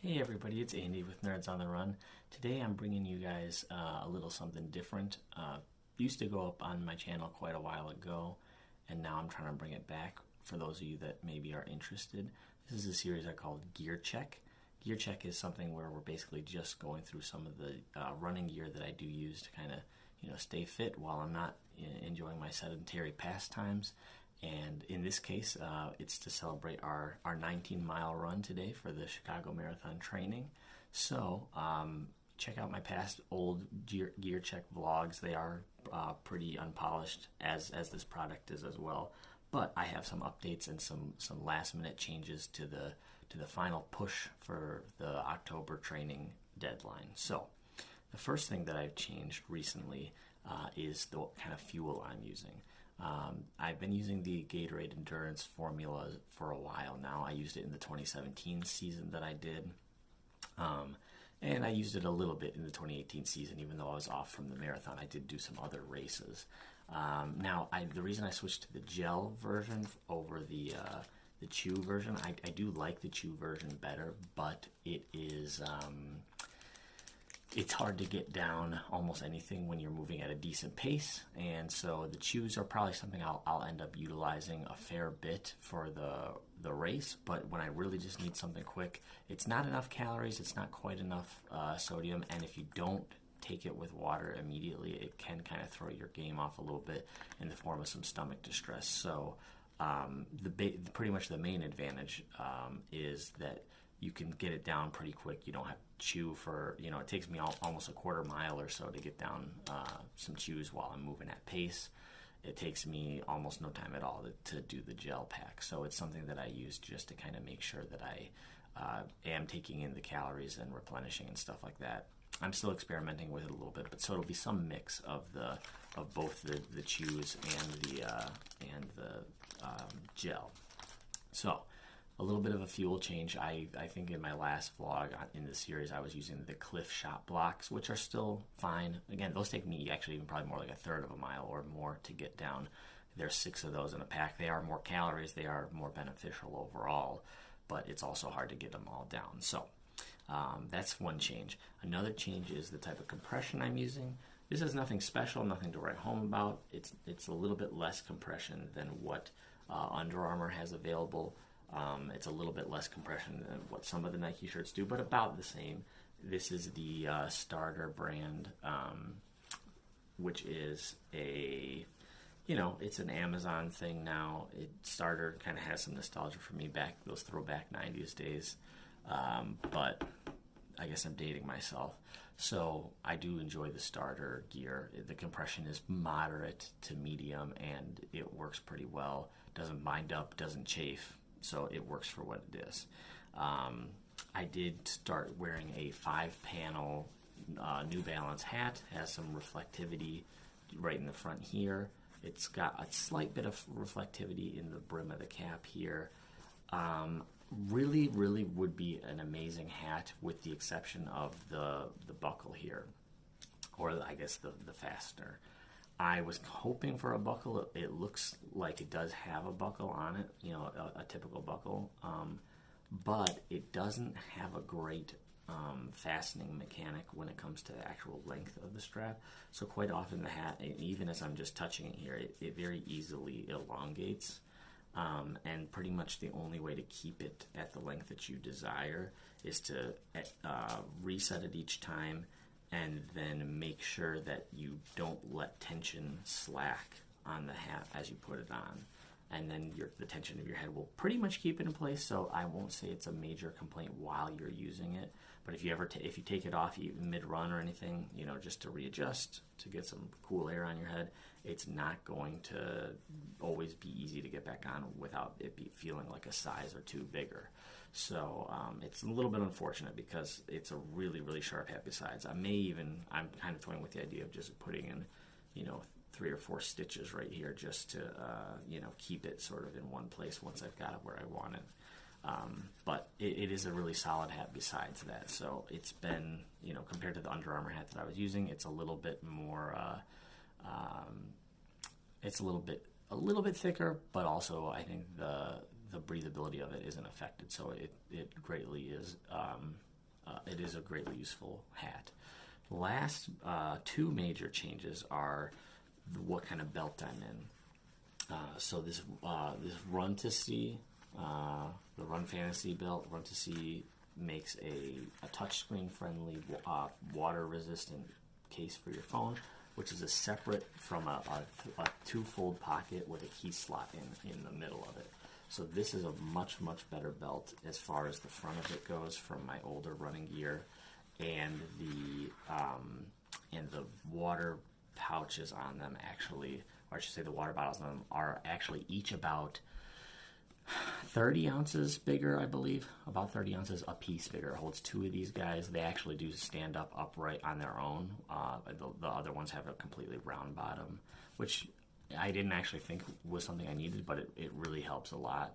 Hey everybody, it's Andy with Nerds on the Run. Today I'm bringing you guys a little something different. Used to go up on my channel quite a while ago, and now I'm trying to bring it back for those of you that maybe are interested. This is a series I call Gear Check. Gear Check is something where we're basically just going through some of the running gear that I do use to kind of stay fit while I'm not enjoying my sedentary pastimes. And in this case, it's to celebrate our 19-mile run today for the Chicago Marathon training. So check out my past old Gear Check vlogs. They are pretty unpolished, as this product is as well. But I have some updates and some last-minute changes to the final push for the October training deadline. So the first thing that I've changed recently is the kind of fuel I'm using. I've been using the Gatorade Endurance formula for a while now. I used it in the 2017 season that I did. And I used it a little bit in the 2018 season, even though I was off from the marathon. I did do some other races. Now, the reason I switched to the gel version over the chew version, I do like the chew version better, but it is... it's hard to get down almost anything when you're moving at a decent pace, and so the chews are probably something I'll end up utilizing a fair bit for the race. But when I really just need something quick, it's not enough calories, it's not quite enough sodium, and if you don't take it with water immediately, it can kind of throw your game off a little bit in the form of some stomach distress. So pretty much the main advantage is that you can get it down pretty quick. You don't have to chew for, it takes me almost a quarter mile or so to get down some chews while I'm moving at pace. It takes me almost no time at all to do the gel pack. So it's something that I use just to kind of make sure that I am taking in the calories and replenishing and stuff like that. I'm still experimenting with it a little bit, but so it'll be some mix of both the chews and the gel. So a little bit of a fuel change. I think in my last vlog in the series, I was using the Cliff Shot blocks, which are still fine. Again, those take me actually even probably more like a third of a mile or more to get down. There's 6 of those in a pack. They are more calories. They are more beneficial overall, but it's also hard to get them all down. So that's one change. Another change is the type of compression I'm using. This is nothing special, nothing to write home about. It's a little bit less compression than what Under Armour has available. It's a little bit less compression than what some of the Nike shirts do, but about the same. This is the Starter brand, which is it's an Amazon thing now. Starter kind of has some nostalgia for me back, those throwback 90s days, but I guess I'm dating myself. So I do enjoy the Starter gear. The compression is moderate to medium, and it works pretty well. Doesn't bind up, doesn't chafe. So it works for what it is. I did start wearing a 5-panel New Balance hat. It has some reflectivity right in the front here. It's got a slight bit of reflectivity in the brim of the cap here. Really, really would be an amazing hat with the exception of the buckle here, or I guess the fastener. I was hoping for a buckle. It looks like it does have a buckle on it, a typical buckle, but it doesn't have a great fastening mechanic when it comes to the actual length of the strap. So quite often the hat, even as I'm just touching it here, it very easily elongates, and pretty much the only way to keep it at the length that you desire is to reset it each time, and then make sure that you don't let tension slack on the hat as you put it on. And then the tension of your head will pretty much keep it in place, so I won't say it's a major complaint while you're using it. But if you if you take it off even mid-run or anything, just to readjust, to get some cool air on your head, it's not going to always be easy to get back on without it feeling like a size or two bigger. So it's a little bit unfortunate because it's a really, really sharp hat. Besides, I'm kind of toying with the idea of just putting in, 3 or 4 stitches right here just to, keep it sort of in one place once I've got it where I want it. But it is a really solid hat besides that. So it's been, compared to the Under Armour hat that I was using, it's a little bit more, it's a little bit thicker, but also I think the breathability of it isn't affected. So it greatly is it is a greatly useful hat. Last two major changes are what kind of belt I'm in. So this Run to See, the Run Fantasy belt, Run to See makes a touchscreen friendly, water resistant case for your phone, which is a separate from a two-fold pocket with a key slot in the middle of it. So this is a much better belt as far as the front of it goes from my older running gear, and the water pouches on them actually, or I should say the water bottles on them are actually each about 30 ounces bigger, I believe. About 30 ounces a piece bigger. It holds two of these guys. They actually do stand up upright on their own. The other ones have a completely round bottom, which I didn't actually think was something I needed, but it really helps a lot.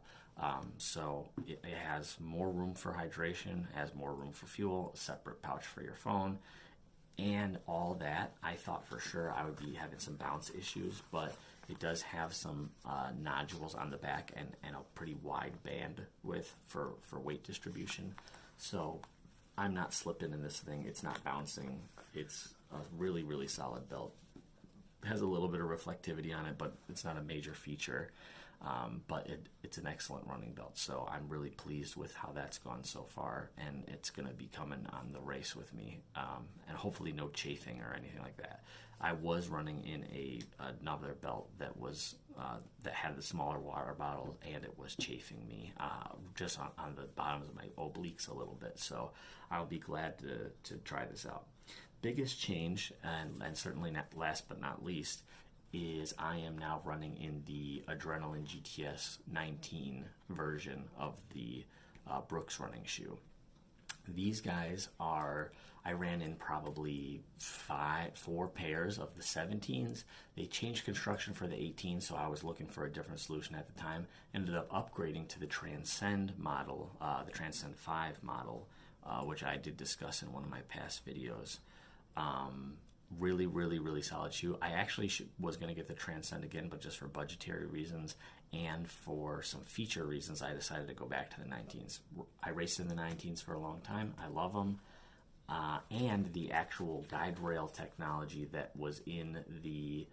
So it has more room for hydration, has more room for fuel, a separate pouch for your phone, and all that. I thought for sure I would be having some bounce issues, but it does have some nodules on the back and a pretty wide band width for weight distribution. So I'm not slipping in this thing. It's not bouncing. It's a really solid belt. It has a little bit of reflectivity on it, but it's not a major feature. But it's an excellent running belt, so I'm really pleased with how that's gone so far, and it's going to be coming on the race with me, and hopefully no chafing or anything like that. I was running in another belt that was that had the smaller water bottles, and it was chafing me just on the bottoms of my obliques a little bit, so I'll be glad to try this out. Biggest change, and certainly not last but not least, is I am now running in the Adrenaline GTS 19 version of the Brooks running shoe. These guys I ran in probably 4 pairs of the 17s. They changed construction for the 18s, so I was looking for a different solution at the time. Ended up upgrading to the Transcend model, the Transcend 5 model, which I did discuss in one of my past videos. Really solid shoe. I actually was going to get the Transcend again, but just for budgetary reasons and for some feature reasons, I decided to go back to the 19s. I raced in the 19s for a long time. I love them. And the actual guide rail technology that was in the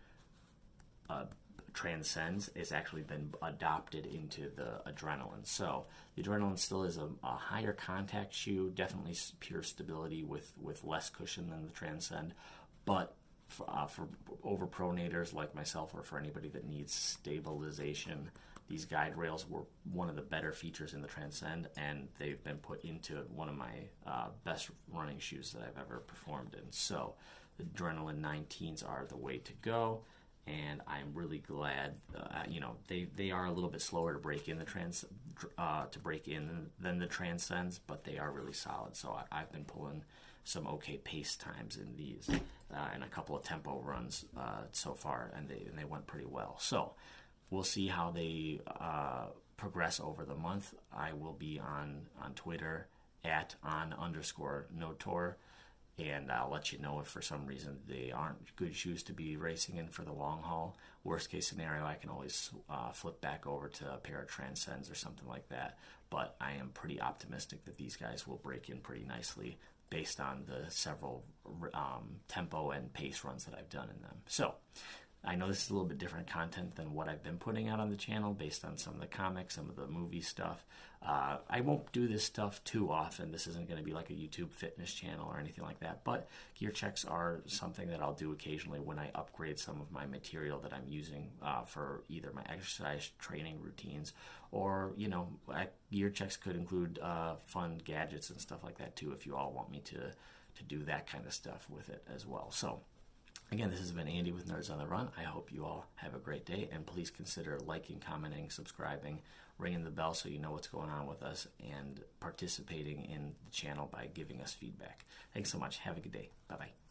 Transcends has actually been adopted into the Adrenaline. So the Adrenaline still is a higher contact shoe, definitely pure stability with less cushion than the Transcend. But for overpronators like myself, or for anybody that needs stabilization, these guide rails were one of the better features in the Transcend, and they've been put into one of my best running shoes that I've ever performed in. So the Adrenaline 19s are the way to go, and I'm really glad. They are a little bit slower to break in than the Transcends, but they are really solid. So I've been pulling some okay pace times in these, and a couple of tempo runs so far, and they went pretty well. So we'll see how they progress over the month. I will be on Twitter at @on_notor, and I'll let you know if for some reason they aren't good shoes to be racing in for the long haul. Worst case scenario, I can always flip back over to a pair of Transcends or something like that. But I am pretty optimistic that these guys will break in pretty nicely based on the several tempo and pace runs that I've done in them. So I know this is a little bit different content than what I've been putting out on the channel based on some of the comics, some of the movie stuff. I won't do this stuff too often. This isn't going to be like a YouTube fitness channel or anything like that, but gear checks are something that I'll do occasionally when I upgrade some of my material that I'm using for either my exercise training routines, or gear checks could include fun gadgets and stuff like that too, if you all want me to do that kind of stuff with it as well. So again, this has been Andy with Nerds on the Run. I hope you all have a great day, and please consider liking, commenting, subscribing, ringing the bell so you know what's going on with us, and participating in the channel by giving us feedback. Thanks so much. Have a good day. Bye-bye.